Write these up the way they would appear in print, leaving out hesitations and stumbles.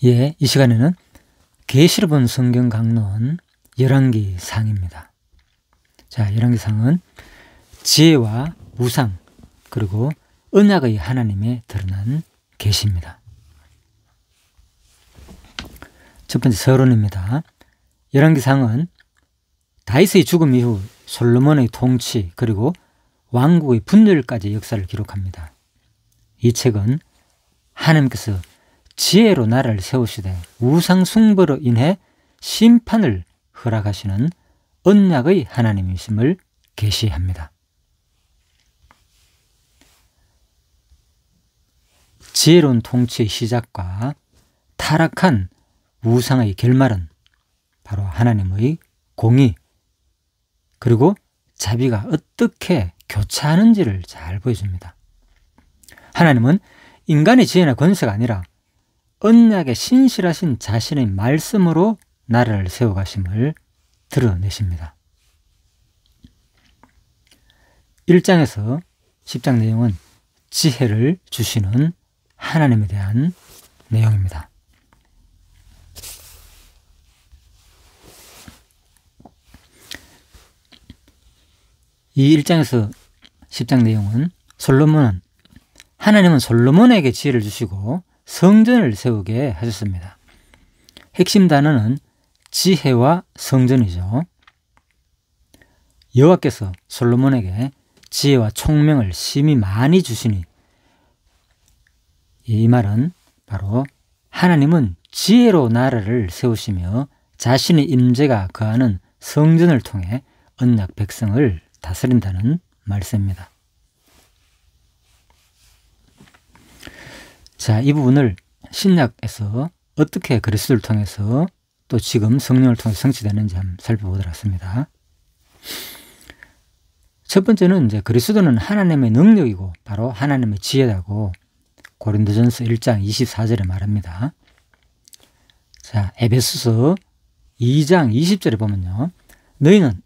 예, 이 시간에는 계시를 본 성경 강론 열왕기상입니다. 자, 열왕기상은 지혜와 우상 그리고 언약의 하나님에 드러난 계시입니다. 첫 번째 서론입니다. 열왕기상은 다윗의 죽음 이후 솔로몬의 통치 그리고 왕국의 분열까지 역사를 기록합니다. 이 책은 하나님께서 지혜로 나라를 세우시되 우상 숭배로 인해 심판을 허락하시는 언약의 하나님이심을 계시합니다. 지혜로운 통치의 시작과 타락한 우상의 결말은 바로 하나님의 공의 그리고 자비가 어떻게 교차하는지를 잘 보여줍니다. 하나님은 인간의 지혜나 권세가 아니라 언약에 신실하신 자신의 말씀으로 나라를 세워가심을 드러내십니다. 1장에서 10장 내용은 지혜를 주시는 하나님에 대한 내용입니다. 이 1장에서 10장 내용은 하나님은 솔로몬에게 지혜를 주시고 성전을 세우게 하셨습니다. 핵심 단어는 지혜와 성전이죠. 여호와께서 솔로몬에게 지혜와 총명을 심히 많이 주시니 이 말은 바로 하나님은 지혜로 나라를 세우시며 자신의 임재가 거하는 성전을 통해 언약 백성을 다스린다는 말씀입니다. 자, 이 부분을 신약에서 어떻게 그리스도를 통해서 또 지금 성령을 통해서 성취되는지 한번 살펴보도록 하겠습니다. 첫 번째는 이제 그리스도는 하나님의 능력이고 바로 하나님의 지혜라고 고린도전서 1장 24절에 말합니다. 자, 에베소서 2장 20절에 보면요. 너희는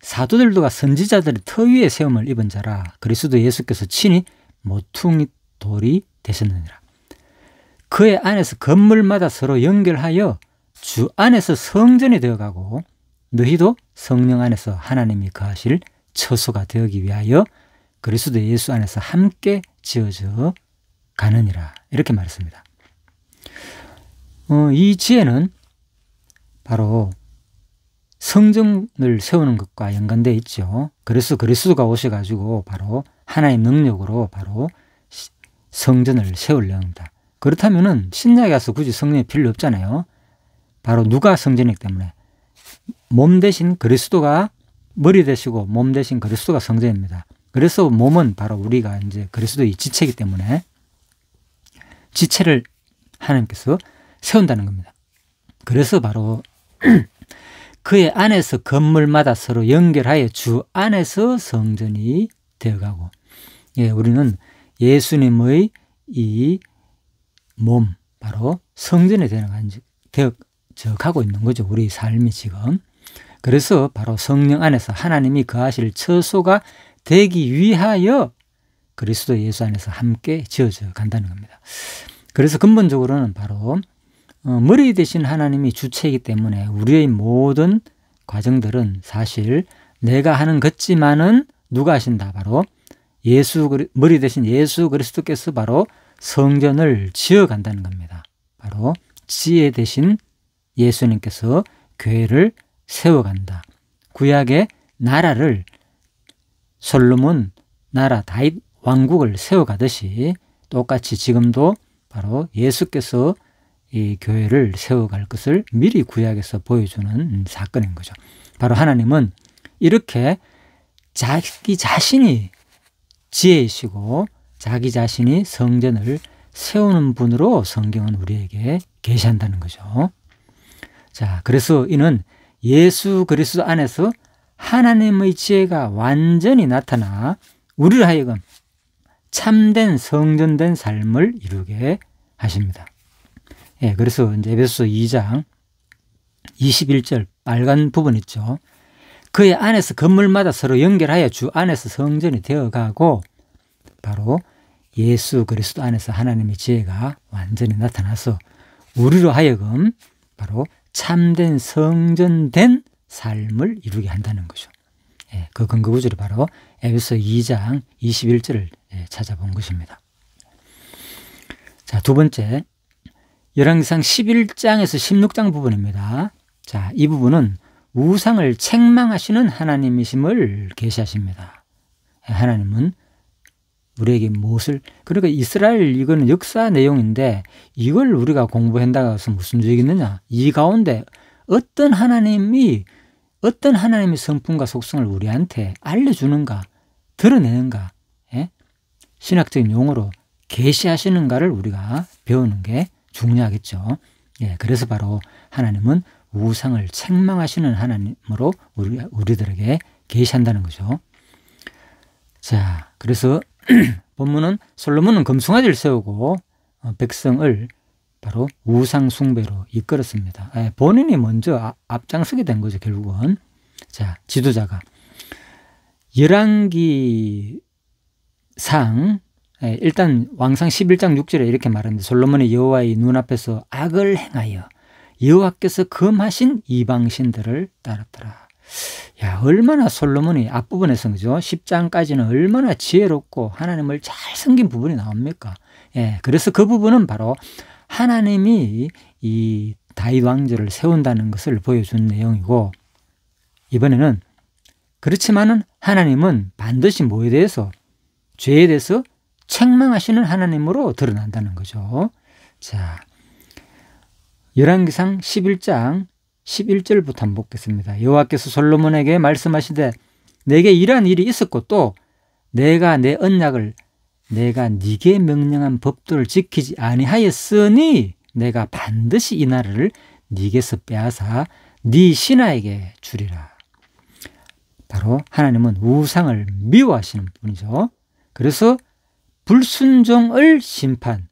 사도들과 선지자들의 터 위에 세움을 입은 자라 그리스도 예수께서 친히 모퉁이 돌이 되셨느니라. 그의 안에서 건물마다 서로 연결하여 주 안에서 성전이 되어가고 너희도 성령 안에서 하나님이 거하실 처소가 되기 위하여 그리스도 예수 안에서 함께 지어져 가느니라. 이렇게 말했습니다. 이 지혜는 바로 성전을 세우는 것과 연관되어 있죠. 그래서 그리스도가 오셔가지고 바로 하나님의 능력으로 바로 성전을 세우려합니다. 그렇다면은 신약에 와서 굳이 성령이 필요 없잖아요. 바로 누가 성전이기 때문에 몸 대신 그리스도가 머리 되시고 몸 대신 그리스도가 성전입니다. 그래서 몸은 바로 우리가 이제 그리스도의 지체이기 때문에 지체를 하나님께서 세운다는 겁니다. 그래서 바로 그의 안에서 건물마다 서로 연결하여 주 안에서 성전이 되어가고, 예, 우리는 예수님의 이 몸, 바로 성전이 되어가고 있는 거죠. 우리 삶이 지금. 그래서 바로 성령 안에서 하나님이 거하실 처소가 되기 위하여 그리스도 예수 안에서 함께 지어져 간다는 겁니다. 그래서 근본적으로는 바로 머리 대신 하나님이 주체이기 때문에 우리의 모든 과정들은 사실 내가 하는 것지만은 누가 하신다? 바로 머리 대신 예수 그리스도께서 바로 성전을 지어간다는 겁니다. 바로 지혜 대신 예수님께서 교회를 세워간다. 구약의 나라를 솔로몬 나라 다윗 왕국을 세워가듯이 똑같이 지금도 바로 예수께서 이 교회를 세워갈 것을 미리 구약에서 보여주는 사건인 거죠. 바로 하나님은 이렇게 자기 자신이 지혜이시고 자기 자신이 성전을 세우는 분으로 성경은 우리에게 계시한다는 거죠. 자, 그래서 이는 예수 그리스도 안에서 하나님의 지혜가 완전히 나타나 우리를 하여금 참된 성전된 삶을 이루게 하십니다. 예, 그래서 이제 에베소서 2장 21절 빨간 부분 있죠. 그의 안에서 건물마다 서로 연결하여 주 안에서 성전이 되어가고 바로 예수 그리스도 안에서 하나님의 지혜가 완전히 나타나서 우리로 하여금 바로 참된 성전된 삶을 이루게 한다는 거죠. 그 근거 구절이 바로 에베소 2장 21절을 찾아본 것입니다. 자, 두 번째, 열왕기상 11장에서 16장 부분입니다. 자, 이 부분은 우상을 책망하시는 하나님이심을 계시하십니다. 하나님은 우리에게 무엇을, 그러니까 이스라엘 이거는 역사 내용인데 이걸 우리가 공부한다고 해서 무슨 얘기겠느냐. 이 가운데 어떤 하나님의 성품과 속성을 우리한테 알려주는가, 드러내는가, 신학적인 용어로 계시하시는가를 우리가 배우는 게 중요하겠죠. 그래서 바로 하나님은 우상을 책망하시는 하나님으로 우리들에게 계시한다는 거죠. 자, 그래서 본문은 솔로몬은 금송아지를 세우고 백성을 바로 우상 숭배로 이끌었습니다. 본인이 먼저 앞장서게 된 거죠, 결국은. 자, 지도자가 열왕기상 일단 왕상 11장 6절에 이렇게 말하는데 솔로몬이 여호와의 눈앞에서 악을 행하여 여호와께서 금하신 이방신들을 따랐더라. 야, 얼마나 솔로몬이 앞부분에서 그죠? 10장까지는 얼마나 지혜롭고 하나님을 잘 섬긴 부분이 나옵니까? 그래서 그 부분은 바로 하나님이 이 다윗 왕조를 세운다는 것을 보여준 내용이고, 이번에는 그렇지만은 하나님은 반드시 뭐에 대해서, 죄에 대해서 책망하시는 하나님으로 드러난다는 거죠. 자, 열왕기상 11장 11절부터 한번 보겠습니다. 여호와께서 솔로몬에게 말씀하시되 내게 이러한 일이 있었고 또 내가 내 언약을 내가 네게 명령한 법도를 지키지 아니하였으니 내가 반드시 이 나라를 네게서 빼앗아 네 신하에게 주리라. 바로 하나님은 우상을 미워하시는 분이죠. 그래서 불순종을 심판,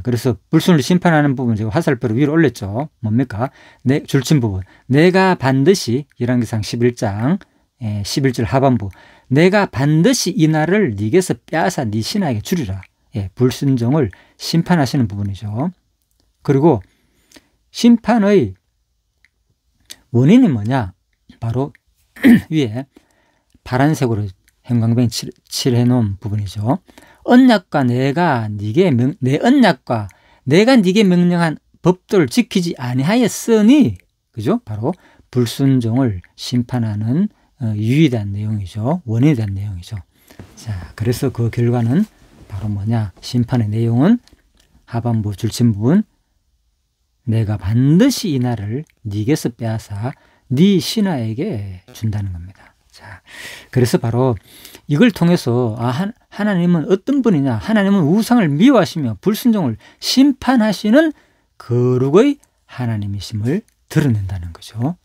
그래서 불순을 심판하는 부분 제가 화살표로 위로 올렸죠. 뭡니까? 줄친 부분. 내가 반드시 열왕기상 11장 11절 하반부 내가 반드시 이 나라를 네게서 빼앗아 네 신하에게 주리라. 불순종을 심판하시는 부분이죠. 그리고 심판의 원인이 뭐냐? 바로 위에 파란색으로 형광펜 칠해 놓은 부분이죠. 언약과 내가 네게 명령한 법도를 지키지 아니하였으니, 그죠? 바로 불순종을 심판하는 유의된 내용이죠. 원인에 대한 내용이죠. 자, 그래서 그 결과는 바로 뭐냐? 심판의 내용은 하반부 줄친 부분 내가 반드시 이 나라를 네게서 빼앗아 네 신하에게 준다는 겁니다. 자, 그래서 바로 이걸 통해서 하나님은 어떤 분이냐? 하나님은 우상을 미워하시며 불순종을 심판하시는 거룩의 하나님이심을 드러낸다는 거죠.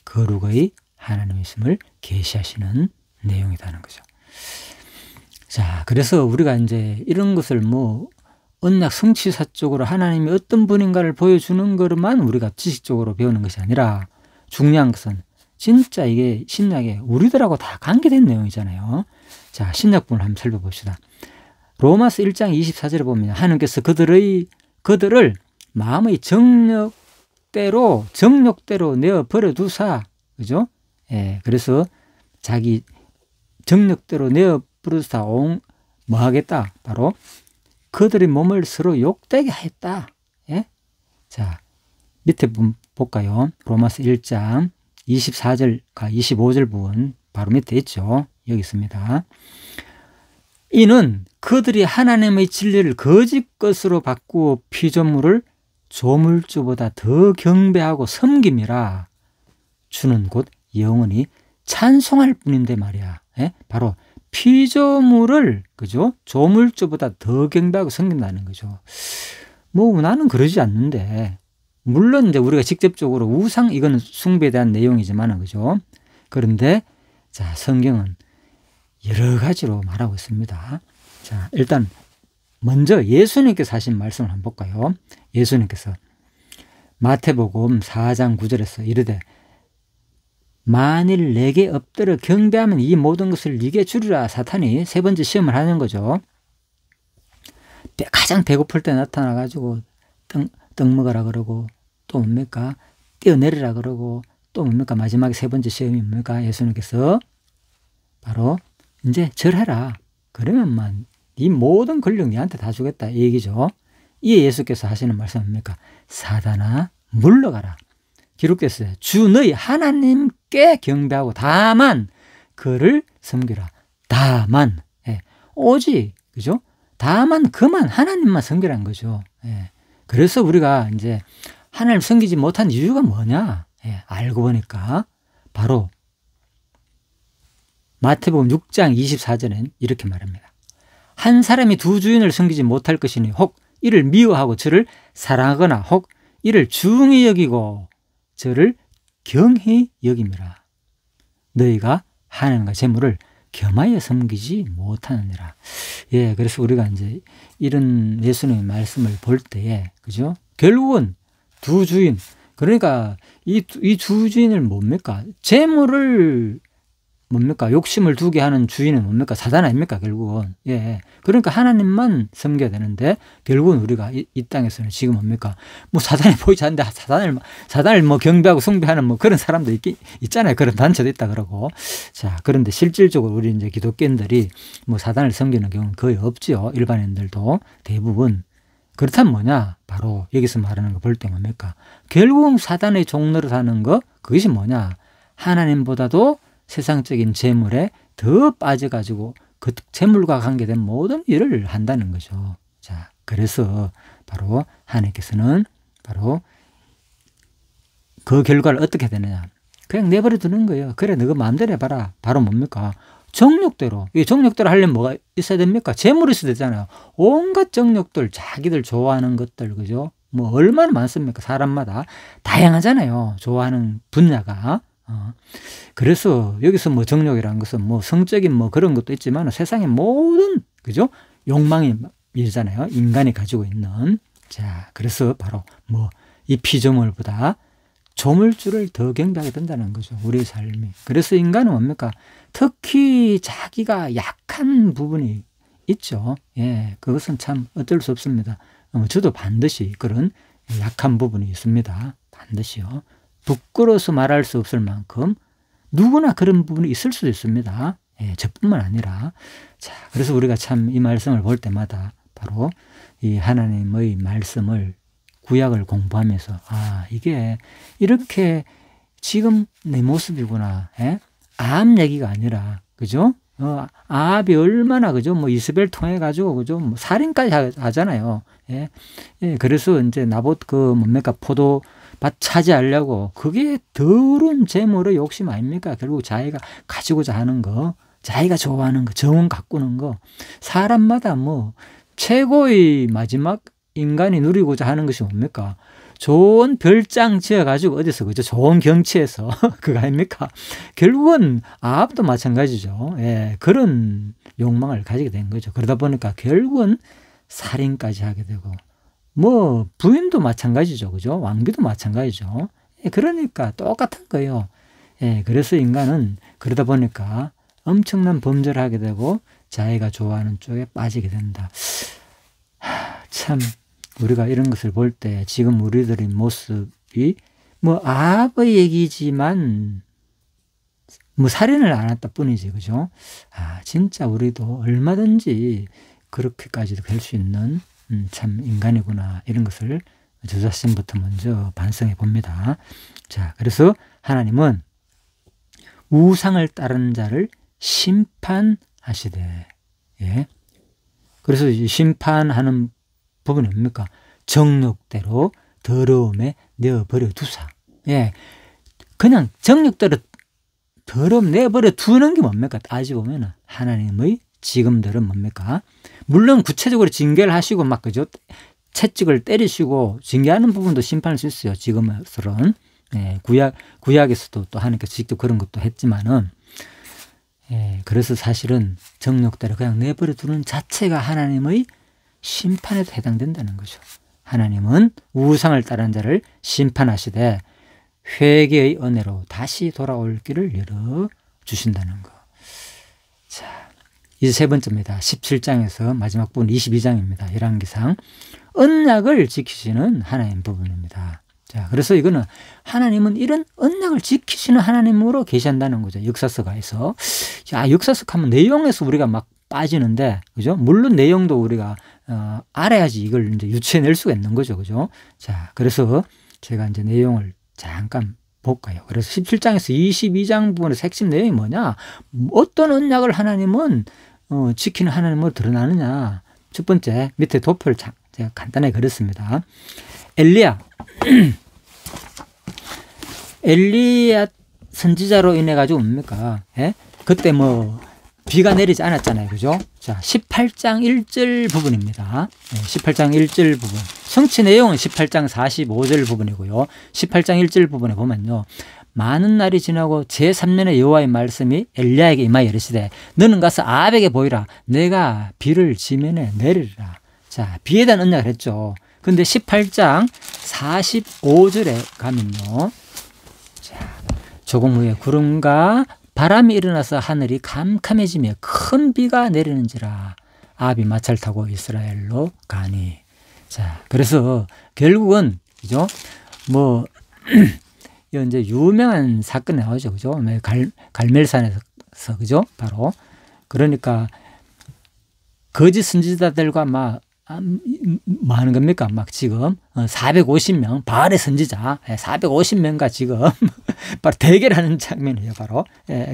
거룩의 하나님이심을 계시하시는 내용이라는 거죠. 자, 그래서 우리가 이제 이런 것을 언약 성취사 쪽으로 하나님이 어떤 분인가를 보여주는 것만 우리가 지식적으로 배우는 것이 아니라 중요한 것은 진짜 이게 신약에 우리들하고 다 관계된 내용이잖아요. 자, 신약 부분을 한번 살펴봅시다. 로마서 1장 24절에 보면 하나님께서 그들을 마음의 정욕대로 내어 버려 두사, 그죠? 그래서 자기 정욕대로 내어 버려 두사 뭐 하겠다? 바로 그들의 몸을 서로 욕되게 하였다. 자, 밑에 부분 볼까요? 로마서 1장 24절과 25절 부분 바로 밑에 있죠. 여기 있습니다. 이는 그들이 하나님의 진리를 거짓 것으로 바꾸어 피조물을 조물주보다 더 경배하고 섬김이라. 주는 곧 영원히 찬송할 뿐인데 말이야. 바로 피조물을, 그죠? 조물주보다 더 경배하고 섬긴다는 거죠. 나는 그러지 않는데, 물론 이제 우리가 직접적으로 우상, 이거는 숭배에 대한 내용이지만, 그죠? 그런데, 자, 성경은 여러 가지로 말하고 있습니다. 자, 일단, 먼저 예수님께서 하신 말씀을 한번 볼까요? 예수님께서 마태복음 4장 9절에서 이르되, 만일 내게 엎드려 경배하면 이 모든 것을 네게 주리라. 사탄이 세 번째 시험을 하는 거죠. 가장 배고플 때 나타나가지고 떡 먹어라 그러고, 또 뭡니까? 뛰어내리라 그러고, 또 뭡니까? 마지막에 세 번째 시험이 뭡니까? 예수님께서 바로 이제 절해라. 그러면만 이 모든 권력 니한테 다 주겠다 이 얘기죠. 이에 예수께서 하시는 말씀은 뭡니까? 사단아 물러가라. 기록됐어요. 주 너희 하나님께 경배하고 다만 그를 섬기라. 다만, 예. 오직, 그죠? 다만 그만 하나님만 섬기라는 거죠. 예. 그래서 우리가 이제 하나님 섬기지 못한 이유가 뭐냐? 예. 알고 보니까 바로 마태복음 6장 24절엔 이렇게 말합니다. 한 사람이 두 주인을 섬기지 못할 것이니 혹 이를 미워하고 저를 사랑하거나 혹 이를 중히 여기고 저를 경히 여김이라. 너희가 하나님과 재물을 겸하여 섬기지 못하느니라. 예, 그래서 우리가 이제 이런 예수님의 말씀을 볼 때에, 그죠? 결국은 두 주인, 그러니까 이 두 주인을 뭡니까? 재물을 뭡니까? 욕심을 두게 하는 주인은 뭡니까? 사단 아닙니까? 결국은. 예. 그러니까 하나님만 섬겨야 되는데, 결국은 우리가 이 땅에서는 지금 뭡니까? 뭐 사단이 보이지 않는데, 사단을 뭐 경배하고 숭배하는 뭐 그런 사람도 있잖아요. 그런 단체도 있다 그러고. 자, 그런데 실질적으로 우리 이제 기독교인들이 뭐 사단을 섬기는 경우는 거의 없죠. 일반인들도 대부분. 그렇다면 뭐냐? 바로 여기서 말하는 거 볼 때 뭡니까? 결국 사단의 종노릇 하는 거, 그것이 뭐냐? 하나님보다도 세상적인 재물에 더 빠져가지고 그 재물과 관계된 모든 일을 한다는 거죠. 자, 그래서 바로 하나님께서는 바로 그 결과를 어떻게 되느냐. 그냥 내버려 두는 거예요. 그래, 너가 마음대로 해봐라. 바로 뭡니까? 정욕대로. 이 정욕대로 하려면 뭐가 있어야 됩니까? 재물이 있어야 되잖아요. 온갖 정욕들, 자기들 좋아하는 것들, 그죠? 뭐 얼마나 많습니까? 사람마다 다양하잖아요. 좋아하는 분야가. 그래서 여기서 뭐 정욕이라는 것은 뭐 성적인 뭐 그런 것도 있지만 세상의 모든, 그죠? 욕망이잖아요. 인간이 가지고 있는. 자, 그래서 바로 뭐 이 피조물보다 조물주를 더 경배하게 된다는 거죠. 우리 삶이. 그래서 인간은 뭡니까? 특히 자기가 약한 부분이 있죠. 예, 그것은 참 어쩔 수 없습니다. 저도 반드시 그런 약한 부분이 있습니다. 반드시요. 부끄러워서 말할 수 없을 만큼 누구나 그런 부분이 있을 수도 있습니다. 예, 저뿐만 아니라. 자, 그래서 우리가 참 이 말씀을 볼 때마다 바로 이 하나님의 말씀을 구약을 공부하면서 이게 이렇게 지금 내 모습이구나. 예? 아합 얘기가 아니라, 그죠? 아합이 얼마나, 그죠? 뭐 이스벨 통해 가지고, 그죠? 뭐 살인까지 하잖아요. 예? 예, 그래서 이제 나봇 뭡니까? 포도밭 차지하려고, 그게 더러운 재물의 욕심 아닙니까? 결국 자기가 가지고자 하는 거, 자기가 좋아하는 거, 정원 가꾸는 거, 사람마다 뭐 최고의 마지막 인간이 누리고자 하는 것이 뭡니까? 좋은 별장 지어가지고 어디서, 그죠? 좋은 경치에서 그거 아닙니까? 결국은 아합도 마찬가지죠. 예, 그런 욕망을 가지게 된 거죠. 그러다 보니까 결국은 살인까지 하게 되고, 뭐 부인도 마찬가지죠. 그죠? 왕비도 마찬가지죠. 예, 그러니까 똑같은 거예요. 예, 그래서 인간은 그러다 보니까 엄청난 범죄를 하게 되고 자기가 좋아하는 쪽에 빠지게 된다. 참 우리가 이런 것을 볼 때 지금 우리들의 모습이 뭐 아합의 얘기지만 뭐 살인을 안 했다 뿐이지, 그죠? 진짜 우리도 얼마든지 그렇게까지도 될 수 있는 참 인간이구나, 이런 것을 저 자신부터 먼저 반성해 봅니다. 자, 그래서 하나님은 우상을 따르는 자를 심판하시되, 예. 그래서 심판하는 부분이 뭡니까? 정욕대로 더러움에 내어버려 두사. 예. 그냥 정욕대로 더러움 내버려 두는 게 뭡니까? 따지보면 하나님의 지금들은 뭡니까? 물론 구체적으로 징계를 하시고 막, 그죠? 채찍을 때리시고 징계하는 부분도 심판할 수 있어요. 지금으로는. 예. 구약에서도 또 하나님께서 직접 그런 것도 했지만은, 예. 그래서 사실은 정욕대로 그냥 내버려 두는 자체가 하나님의 심판에도 해당된다는 거죠. 하나님은 우상을 따르는 자를 심판하시되 회개의 은혜로 다시 돌아올 길을 열어주신다는 거. 자, 이제 세 번째입니다. 17장에서 마지막 부분 22장입니다. 열왕기상. 언약을 지키시는 하나님 부분입니다. 자, 그래서 이거는 하나님은 이런 언약을 지키시는 하나님으로 계신다는 거죠. 역사서가에서. 자, 역사서 하면 내용에서 우리가 막 빠지는데, 그죠? 물론 내용도 우리가 알아야지 이걸 이제 유추해낼 수가 있는 거죠. 그죠? 자, 그래서 제가 이제 내용을 잠깐 볼까요? 그래서 17장에서 22장 부분에서 핵심 내용이 뭐냐? 어떤 언약을 하나님은 지키는 하나님으로 드러나느냐? 첫 번째, 밑에 도표를 제가 간단하게 그렸습니다. 엘리야 선지자로 인해 가지고 뭡니까? 예? 그때 뭐 비가 내리지 않았잖아요. 그죠? 자, 18장 1절 부분입니다. 18장 1절 부분. 성취 내용은 18장 45절 부분이고요. 18장 1절 부분에 보면요. 많은 날이 지나고 제3년의 여호와의 말씀이 엘리야에게 임하여 이르시되 너는 가서 아합에게 보이라. 내가 비를 지면에 내리리라. 자, 비에 대한 언약을 했죠. 근데 18장 45절에 가면요. 자, 조금 후에 구름과 바람이 일어나서 하늘이 캄캄해지며 큰 비가 내리는지라. 아합이 마차를 타고 이스라엘로 가니. 자, 그래서 결국은 그죠? 뭐 이제 유명한 사건이 나오죠, 그죠? 갈멜산에서 그죠? 바로 그러니까 거짓 선지자들과 막 뭐 하는 겁니까? 막 지금 450명 바알의 선지자 450명과 지금 바로 대결하는 장면이에요. 바로.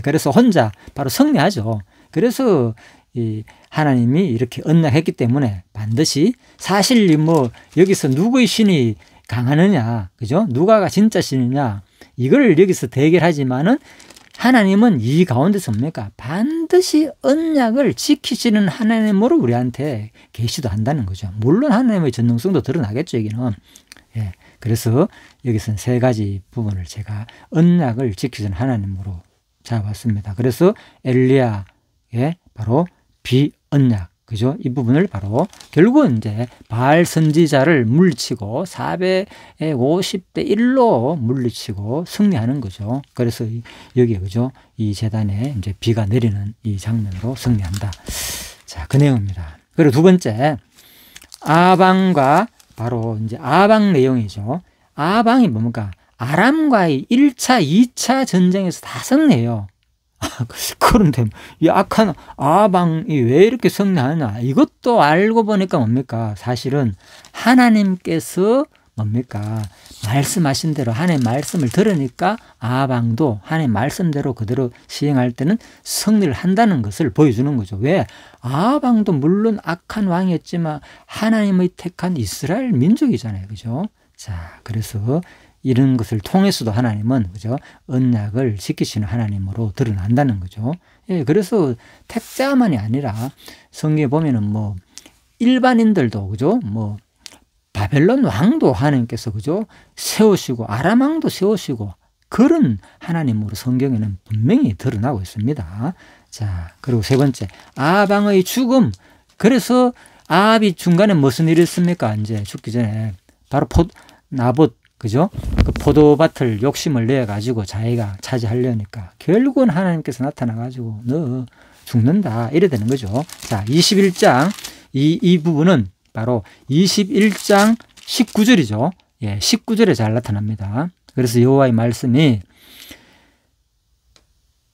그래서 혼자 바로 승리하죠. 그래서 이 하나님이 이렇게 언약했기 때문에 반드시 사실 뭐 여기서 누구의 신이 강하느냐, 그죠? 누가가 진짜 신이냐 이걸 여기서 대결하지만은 하나님은 이 가운데서 뭡니까? 반드시 언약을 지키시는 하나님으로 우리한테 계시도 한다는 거죠. 물론 하나님의 전능성도 드러나겠죠, 여기는. 예. 그래서 여기서는 세 가지 부분을 제가 언약을 지키시는 하나님으로 잡았습니다. 그래서 엘리야의 바로 비언약, 그죠? 이 부분을 바로 결국은 이제 바알 선지자를 물리치고 450대 1로 물리치고 승리하는 거죠. 그래서 여기에 그죠? 이 제단에 이제 비가 내리는 이 장면으로 승리한다. 자, 그 내용입니다. 그리고 두 번째, 아방과 바로 이제 아방 내용이죠. 아방이 뭡니까? 아람과의 1차, 2차 전쟁에서 다 승리해요. 그런데 이 악한 아방이 왜 이렇게 승리하냐? 이것도 알고 보니까 뭡니까? 사실은 하나님께서 뭡니까? 말씀하신 대로 하나님 말씀을 들으니까 아방도 하나님 말씀대로 그대로 시행할 때는 승리를 한다는 것을 보여주는 거죠. 왜? 아방도 물론 악한 왕이었지만 하나님의 택한 이스라엘 민족이잖아요. 그죠? 자, 그래서 이런 것을 통해서도 하나님은 그죠? 언약을 지키시는 하나님으로 드러난다는 거죠. 예, 그래서 택자만이 아니라 성경에 보면은 뭐 일반인들도 그죠? 뭐 바벨론 왕도 하나님께서 그죠? 세우시고 아람 왕도 세우시고 그런 하나님으로 성경에는 분명히 드러나고 있습니다. 자, 그리고 세 번째, 아방의 죽음. 그래서 아합이 중간에 무슨 일이 있습니까? 이제 죽기 전에 바로 나봇 그죠? 그 포도밭을 욕심을 내가지고 자기가 차지하려니까 결국은 하나님께서 나타나가지고 너 죽는다 이래 되는 거죠. 자, 21장 이 부분은 바로 21장 19절이죠. 예, 19절에 잘 나타납니다. 그래서 여호와의 말씀이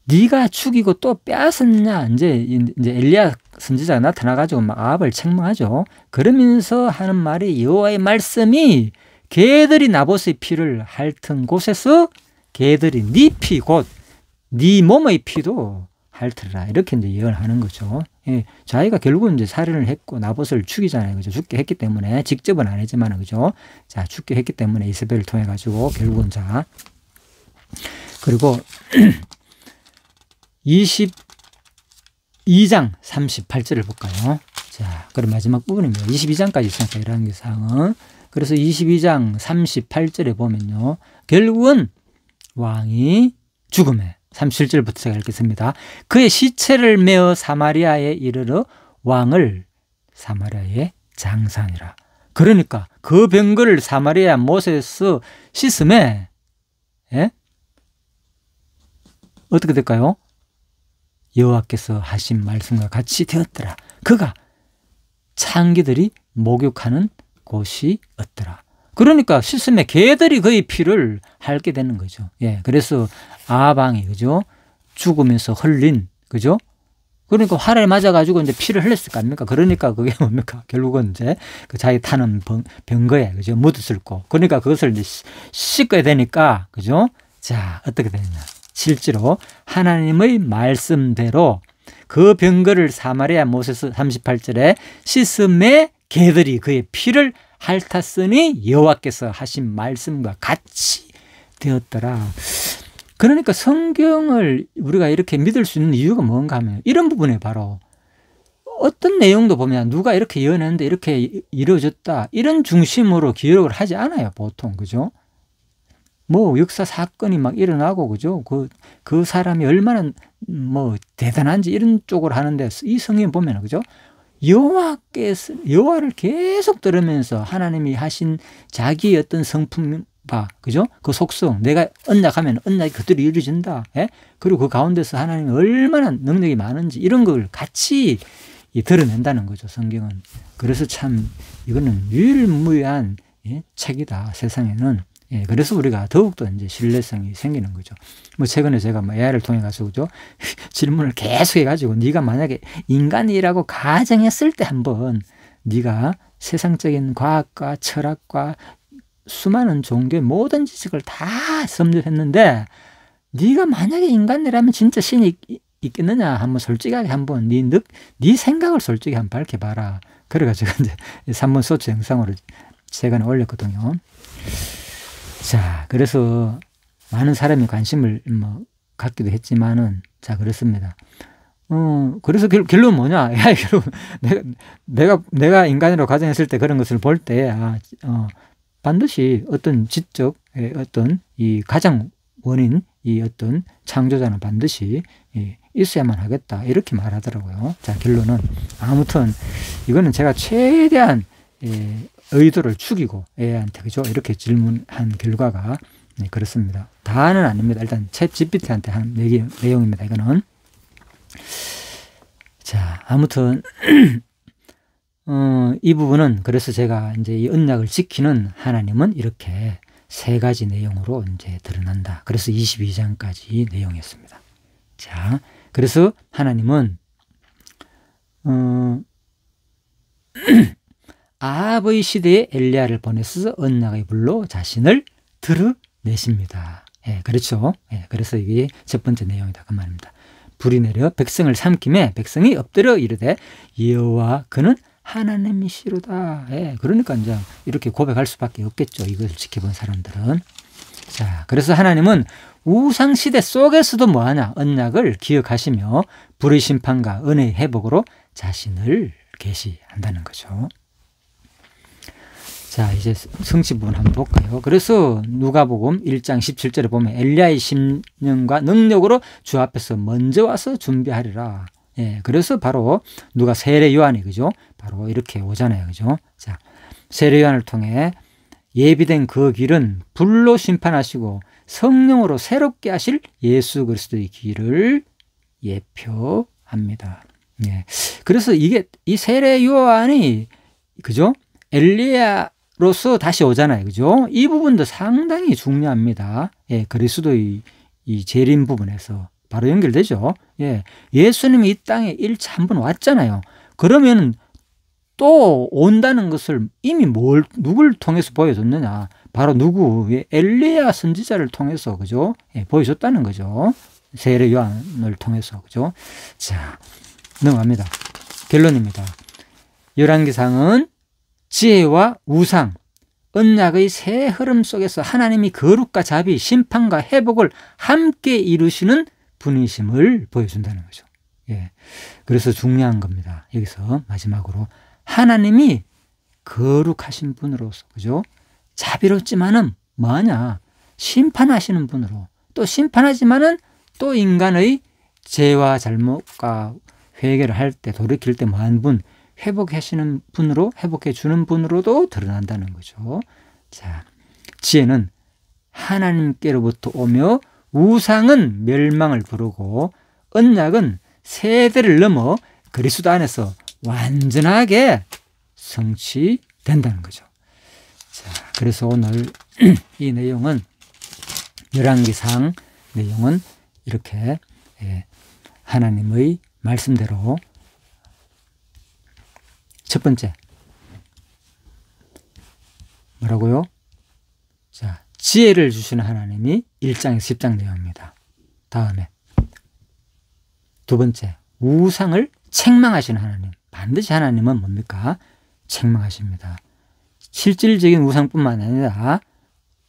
네가 죽이고 또 빼앗았냐 이제 엘리야 선지자가 나타나가지고 막 아합을 책망하죠. 그러면서 하는 말이 여호와의 말씀이 개들이 나봇의 피를 핥은 곳에서 개들이 네 피 곧 네 몸의 피도 핥으라 이렇게 이제 예언하는 거죠. 예, 자기가 결국은 이제 살인을 했고 나봇을 죽이잖아요. 그죠? 죽게 했기 때문에 직접은 아니지만 그죠? 자, 죽게 했기 때문에 이세벨을 통해 가지고 결국은 자 그리고 22장 38절을 볼까요? 자, 그럼 마지막 부분입니다. 22장까지 있으니까 열왕기상은 그래서 22장 38절에 보면요. 결국은 왕이 죽음에 37절부터 제가 읽겠습니다. 그의 시체를 메어 사마리아에 이르러 왕을 사마리아에 장사하니라. 그러니까 그 병거를 사마리아 못에서 씻음에 예? 어떻게 될까요? 여호와께서 하신 말씀과 같이 되었더라. 그가 창기들이 목욕하는 곳이 없더라. 그러니까 실সম에 개들이 그의 피를 핥게 되는 거죠. 예, 그래서 아방이 그죠? 죽으면서 흘린 그죠? 그러니까 활에 맞아가지고 이제 피를 흘렸을 거 아닙니까? 그러니까 그게 뭡니까? 결국은 이제 그 자기 타는 병거에 그죠? 묻었을 거. 그러니까 그것을 이제 씻어야 되니까 그죠? 자, 어떻게 되느냐? 실제로 하나님의 말씀대로 그 병거를 사마리아 모세스 38절에 씻음에 개들이 그의 피를 핥았으니 여호와께서 하신 말씀과 같이 되었더라. 그러니까 성경을 우리가 이렇게 믿을 수 있는 이유가 뭔가 하면 이런 부분에 바로 어떤 내용도 보면 누가 이렇게 예언했는데 이렇게 이루어졌다 이런 중심으로 기록을 하지 않아요, 보통. 그죠? 뭐 역사 사건이 막 일어나고 그죠? 그 사람이 얼마나 뭐 대단한지 이런 쪽으로 하는데 이 성경 보면 그죠? 여호와를 계속 들으면서 하나님이 하신 자기의 어떤 성품과 그죠? 그 속성, 내가 언약하면 언약이 그대로 이루어진다. 예? 그리고 그 가운데서 하나님이 얼마나 능력이 많은지 이런 걸 같이 드러낸다는 거죠, 성경은. 그래서 참 이거는 유일무이한 책이다, 세상에는. 예, 그래서 우리가 더욱더 이제 신뢰성이 생기는 거죠. 뭐 최근에 제가 뭐 AI를 통해 가지고 그죠? 질문을 계속 해가지고 네가 만약에 인간이라고 가정했을 때 한번 네가 세상적인 과학과 철학과 수많은 종교의 모든 지식을 다 섭렵했는데 네가 만약에 인간이라면 진짜 신이 있겠느냐 한번 솔직하게 한번 네 생각을 솔직히 한번 밝혀봐라. 그래가지고 이제 3번 소치 영상으로 최근에 올렸거든요. 자, 그래서 많은 사람이 관심을 뭐 갖기도 했지만은 자, 그렇습니다. 그래서 결론은 뭐냐? 야, 결론 내가 인간으로 가정했을 때 그런 것을 볼 때 반드시 어떤 지적 어떤 이 가장 원인 이 어떤 창조자는 반드시 있어야만 하겠다 이렇게 말하더라고요. 자, 결론은 아무튼 이거는 제가 최대한 의도를 죽이고 애한테 그죠? 이렇게 질문한 결과가 그렇습니다. 다는 아닙니다. 일단 챗 GPT한테 한 내용입니다. 이거는. 자, 아무튼 이 부분은 그래서 제가 이제 이 언약을 지키는 하나님은 이렇게 세 가지 내용으로 이제 드러난다. 그래서 22장까지 내용이었습니다. 자, 그래서 하나님은 아합의 시대에 엘리야를 보내서 언약의 불로 자신을 드러내십니다. 예, 그렇죠. 예, 그래서 이게 첫 번째 내용이다. 그 말입니다. 불이 내려 백성을 삼킴에 백성이 엎드려 이르되 여호와 그는 하나님이시로다. 예, 그러니까 이제 이렇게 고백할 수밖에 없겠죠. 이것을 지켜본 사람들은. 자, 그래서 하나님은 우상 시대 속에서도 뭐하냐? 언약을 기억하시며 불의 심판과 은혜의 회복으로 자신을 계시한다는 거죠. 자, 이제 성취 부분 한번 볼까요? 그래서 누가복음 1장 17절에 보면 엘리야의 심령과 능력으로 주 앞에서 먼저 와서 준비하리라. 예, 그래서 바로 누가 세례 요한이 그죠? 바로 이렇게 오잖아요. 그죠? 자, 세례 요한을 통해 예비된 그 길은 불로 심판하시고 성령으로 새롭게 하실 예수 그리스도의 길을 예표합니다. 예. 그래서 이게 이 세례 요한이 그죠? 엘리야로서 다시 오잖아요. 그죠? 이 부분도 상당히 중요합니다. 예, 그리스도의 이 재림 부분에서 바로 연결되죠. 예. 예수님이 이 땅에 1차 한번 왔잖아요. 그러면 또 온다는 것을 이미 누굴 통해서 보여줬느냐? 바로 누구? 엘리야 선지자를 통해서 그죠? 예, 보여줬다는 거죠. 세례 요한을 통해서 그죠? 자, 넘어갑니다. 결론입니다. 열왕기상은 지혜와 우상, 언약의 새 흐름 속에서 하나님이 거룩과 자비, 심판과 회복을 함께 이루시는 분이심을 보여준다는 거죠. 예. 그래서 중요한 겁니다. 여기서 마지막으로 하나님이 거룩하신 분으로서 그죠? 자비롭지만은 뭐하냐? 심판하시는 분으로 또 심판하지만은 또 인간의 죄와 잘못과 회개를 할 때 돌이킬 때 뭐한 분 회복하시는 분으로 회복해 주는 분으로도 드러난다는 거죠. 자, 지혜는 하나님께로부터 오며 우상은 멸망을 부르고 언약은 세대를 넘어 그리스도 안에서 완전하게 성취된다는 거죠. 자, 그래서 오늘 이 내용은 열왕기상 내용은 이렇게 하나님의 말씀대로 첫 번째 뭐라고요? 자, 지혜를 주시는 하나님이 1장에서 10장 내용입니다. 다음에 두 번째, 우상을 책망하시는 하나님. 반드시 하나님은 뭡니까? 책망하십니다. 실질적인 우상뿐만 아니라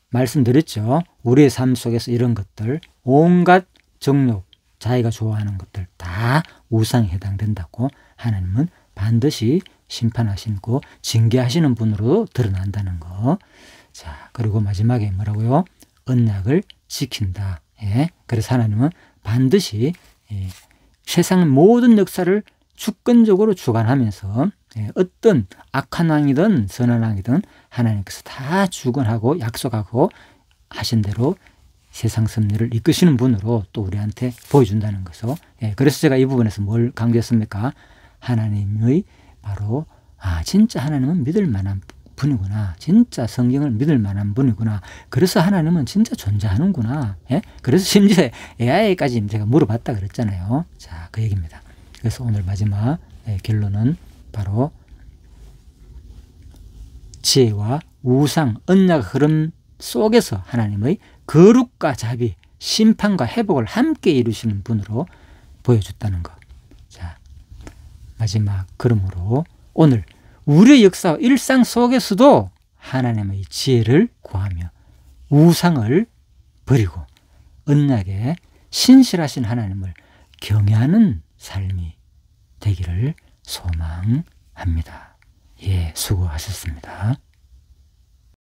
말씀드렸죠. 우리의 삶 속에서 이런 것들, 온갖 정욕, 자기가 좋아하는 것들 다 우상에 해당된다고 하나님은 반드시 심판하시고 징계하시는 분으로 드러난다는 거. 자, 그리고 마지막에 뭐라고요? 언약을 지킨다. 예. 그래서 하나님은 반드시 세상 모든 역사를 주권적으로 주관하면서 어떤 악한 왕이든 선한 왕이든 하나님께서 다 주권하고 약속하고 하신 대로 세상 섭리를 이끄시는 분으로 또 우리한테 보여준다는 거죠. 그래서 제가 이 부분에서 뭘 강조했습니까? 하나님의 바로 진짜 하나님은 믿을 만한 분이구나. 진짜 성경을 믿을 만한 분이구나. 그래서 하나님은 진짜 존재하는구나. 그래서 심지어 AI까지 제가 물어봤다 그랬잖아요. 자, 그 얘기입니다. 그래서 오늘 마지막 결론은 바로 지혜와 우상, 언약 흐름 속에서 하나님의 거룩과 자비, 심판과 회복을 함께 이루시는 분으로 보여줬다는 것. 자, 마지막 그러므로 오늘 우리의 역사와 일상 속에서도 하나님의 지혜를 구하며 우상을 버리고 언약에 신실하신 하나님을 경외하는 삶이 되기를 소망합니다. 예, 수고하셨습니다.